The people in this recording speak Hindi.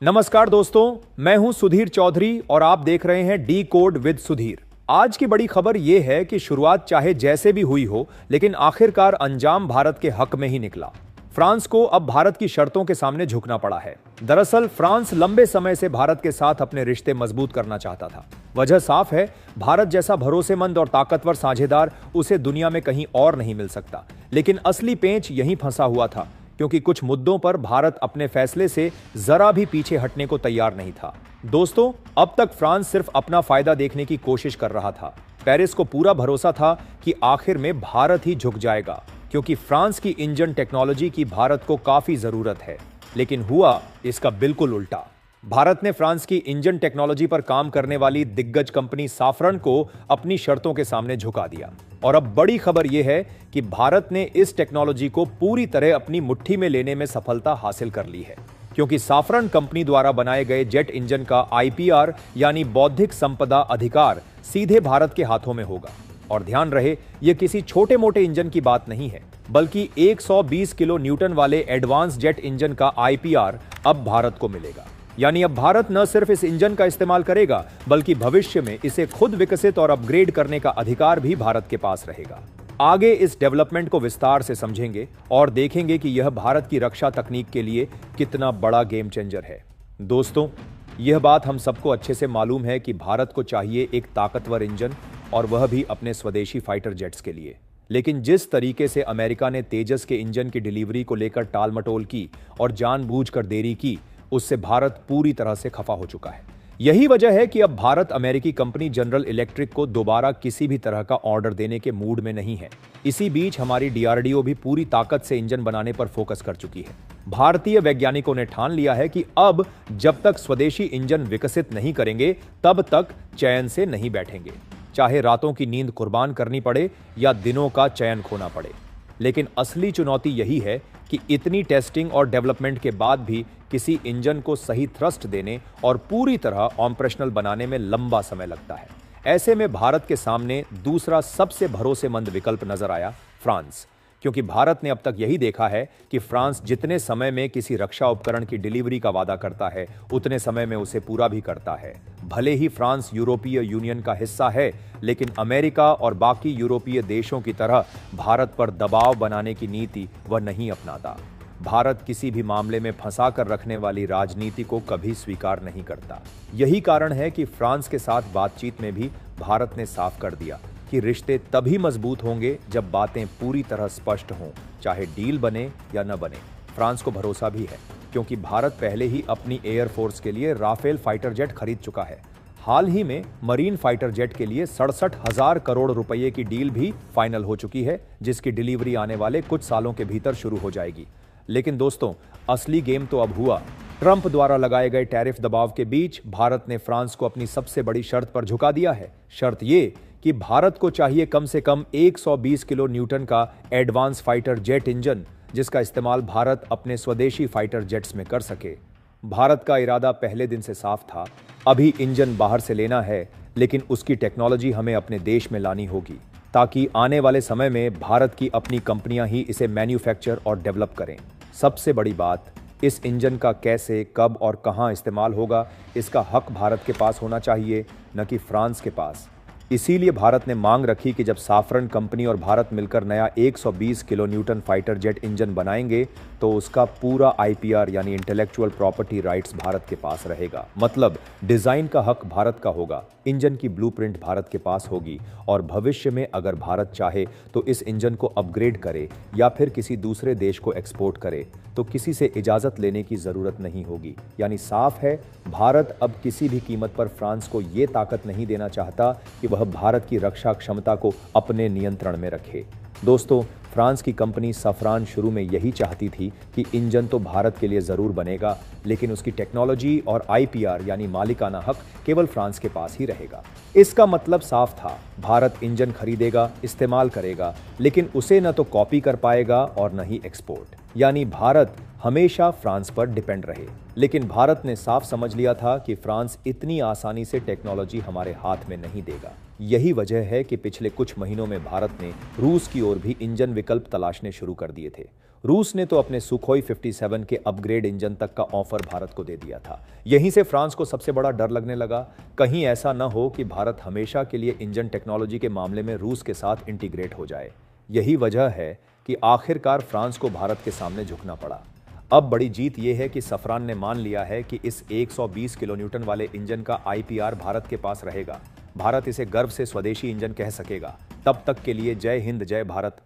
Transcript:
नमस्कार दोस्तों, मैं हूं सुधीर चौधरी और आप देख रहे हैं डी कोड विद सुधीर। आज की बड़ी खबर यह है कि शुरुआत चाहे जैसे भी हुई हो, लेकिन आखिरकार अंजाम भारत के हक में ही निकला। फ्रांस को अब भारत की शर्तों के सामने झुकना पड़ा है। दरअसल फ्रांस लंबे समय से भारत के साथ अपने रिश्ते मजबूत करना चाहता था। वजह साफ है, भारत जैसा भरोसेमंद और ताकतवर साझेदार उसे दुनिया में कहीं और नहीं मिल सकता। लेकिन असली पेंच यहीं फंसा हुआ था, क्योंकि कुछ मुद्दों पर भारत अपने फैसले से जरा भी पीछे हटने को तैयार नहीं था। दोस्तों, अब तक फ्रांस सिर्फ अपना फायदा देखने की कोशिश कर रहा था। पेरिस को पूरा भरोसा था कि आखिर में भारत ही झुक जाएगा, क्योंकि फ्रांस की इंजन टेक्नोलॉजी की भारत को काफी जरूरत है। लेकिन हुआ इसका बिल्कुल उल्टा। भारत ने फ्रांस की इंजन टेक्नोलॉजी पर काम करने वाली दिग्गज कंपनी साफरन को अपनी शर्तों के सामने झुका दिया। और अब बड़ी खबर यह है कि भारत ने इस टेक्नोलॉजी को पूरी तरह अपनी मुट्ठी में लेने में सफलता हासिल कर ली है, क्योंकि साफरन कंपनी द्वारा बनाए गए जेट इंजन का आईपीआर यानी बौद्धिक संपदा अधिकार सीधे भारत के हाथों में होगा। और ध्यान रहे, यह किसी छोटे मोटे इंजन की बात नहीं है, बल्कि 120 किलो न्यूटन वाले एडवांस जेट इंजन का आईपीआर अब भारत को मिलेगा। यानी अब भारत न सिर्फ इस इंजन का इस्तेमाल करेगा, बल्कि भविष्य में इसे खुद विकसित और अपग्रेड करने का अधिकार भी भारत के पास रहेगा। आगे इस डेवलपमेंट को विस्तार से समझेंगे और देखेंगे कि यह भारत की रक्षा तकनीक के लिए कितना बड़ा गेम चेंजर है। दोस्तों, यह बात हम सबको अच्छे से मालूम है कि भारत को चाहिए एक ताकतवर इंजन, और वह भी अपने स्वदेशी फाइटर जेट्स के लिए। लेकिन जिस तरीके से अमेरिका ने तेजस के इंजन की डिलीवरी को लेकर टालमटोल की और जानबूझकर देरी की, उससे भारत पूरी तरह से खफा हो चुका है। यही वजह है कि अब भारत अमेरिकी कंपनी जनरल इलेक्ट्रिक को दोबारा किसी भी तरह का ऑर्डर देने के मूड में नहीं है। इसी बीच हमारी डीआरडीओ भी पूरी ताकत से इंजन बनाने पर फोकस कर चुकी है। भारतीय वैज्ञानिकों ने ठान लिया है कि अब जब तक स्वदेशी इंजन विकसित नहीं करेंगे, तब तक चैन से नहीं बैठेंगे, चाहे रातों की नींद कुर्बान करनी पड़े या दिनों का चयन खोना पड़े। लेकिन असली चुनौती यही है कि इतनी टेस्टिंग और डेवलपमेंट के बाद भी किसी इंजन को सही थ्रस्ट देने और पूरी तरह ऑपरेशनल बनाने में लंबा समय लगता है। ऐसे में भारत के सामने दूसरा सबसे भरोसेमंद विकल्प नजर आया, फ्रांस। क्योंकि भारत ने अब तक यही देखा है कि फ्रांस जितने समय में किसी रक्षा उपकरण की डिलीवरी का वादा करता है, उतने समय में उसे पूरा भी करता है। भले ही फ्रांस यूरोपीय यूनियन का हिस्सा है, लेकिन अमेरिका और बाकी यूरोपीय देशों की तरह भारत पर दबाव बनाने की नीति वह नहीं अपनाता। भारत किसी भी मामले में फंसा कर रखने वाली राजनीति को कभी स्वीकार नहीं करता। यही कारण है कि फ्रांस के साथ बातचीत में भी भारत ने साफ कर दिया कि रिश्ते तभी मजबूत होंगे जब बातें पूरी तरह स्पष्ट हों, चाहे डील बने या न बने। फ्रांस को भरोसा भी है, क्योंकि भारत पहले ही अपनी एयरफोर्स के लिए राफेल फाइटर जेट खरीद चुका है। हाल ही में मरीन फाइटर जेट के लिए 67,000 करोड़ रुपए की डील भी फाइनल हो चुकी है, जिसकी डिलीवरी आने वाले कुछ सालों के भीतर शुरू हो जाएगी। लेकिन दोस्तों, असली गेम तो अब हुआ। ट्रंप द्वारा लगाए गए टैरिफ दबाव के बीच भारत ने फ्रांस को अपनी सबसे बड़ी शर्त पर झुका दिया है। शर्त ये कि भारत को चाहिए कम से कम 120 किलो न्यूटन का एडवांस फाइटर जेट इंजन, जिसका इस्तेमाल भारत अपने स्वदेशी फाइटर जेट्स में कर सके। भारत का इरादा पहले दिन से साफ था, अभी इंजन बाहर से लेना है, लेकिन उसकी टेक्नोलॉजी हमें अपने देश में लानी होगी, ताकि आने वाले समय में भारत की अपनी कंपनियां ही इसे मैन्युफैक्चर और डेवलप करें। सबसे बड़ी बात, इस इंजन का कैसे, कब और कहां इस्तेमाल होगा, इसका हक भारत के पास होना चाहिए, न कि फ्रांस के पास। इसीलिए भारत ने मांग रखी कि जब साफरन कंपनी और भारत मिलकर नया 120 kilo Newton fighter jet engine बनाएंगे, तो उसका पूरा आईपीआर यानी इंटेलेक्चुअल प्रॉपर्टी राइट्स भारत के पास रहेगा। मतलब डिजाइन का हक भारत का होगा, इंजन की ब्लूप्रिंट भारत के पास होगी, और भविष्य में अगर भारत चाहे तो इस इंजन को अपग्रेड करे या फिर किसी दूसरे देश को एक्सपोर्ट करे, तो किसी से इजाजत लेने की जरूरत नहीं होगी। यानी साफ है, भारत अब किसी भी कीमत पर फ्रांस को यह ताकत नहीं देना चाहता कि वह भारत की रक्षा क्षमता को अपने नियंत्रण में रखे। दोस्तों, फ्रांस की कंपनी सफरान शुरू में यही चाहती थी कि इंजन तो भारत के लिए जरूर बनेगा, लेकिन उसकी टेक्नोलॉजी और आईपीआर यानी मालिकाना हक केवल फ्रांस के पास ही रहेगा। इसका मतलब साफ था, भारत इंजन खरीदेगा, इस्तेमाल करेगा, लेकिन उसे न तो कॉपी कर पाएगा और न ही एक्सपोर्ट। यानी भारत हमेशा फ्रांस पर डिपेंड रहे। लेकिन भारत ने साफ समझ लिया था कि फ्रांस इतनी आसानी से टेक्नोलॉजी हमारे हाथ में नहीं देगा। यही वजह है कि पिछले कुछ महीनों में भारत ने रूस की ओर भी इंजन विकल्प तलाशने शुरू कर दिए थे। रूस ने तो अपने सुखोई 57 के अपग्रेड इंजन तक का ऑफर भारत को दे दिया था। यहीं से फ्रांस को सबसे बड़ा डर लगने लगा, कहीं ऐसा न हो कि भारत हमेशा के लिए इंजन टेक्नोलॉजी के मामले में रूस के साथ इंटीग्रेट हो जाए। यही वजह है कि आखिरकार फ्रांस को भारत के सामने झुकना पड़ा। अब बड़ी जीत यह है कि सफरान ने मान लिया है कि इस 120 किलोन्यूटन वाले इंजन का आईपीआर भारत के पास रहेगा। भारत इसे गर्व से स्वदेशी इंजन कह सकेगा। तब तक के लिए जय हिंद जय भारत।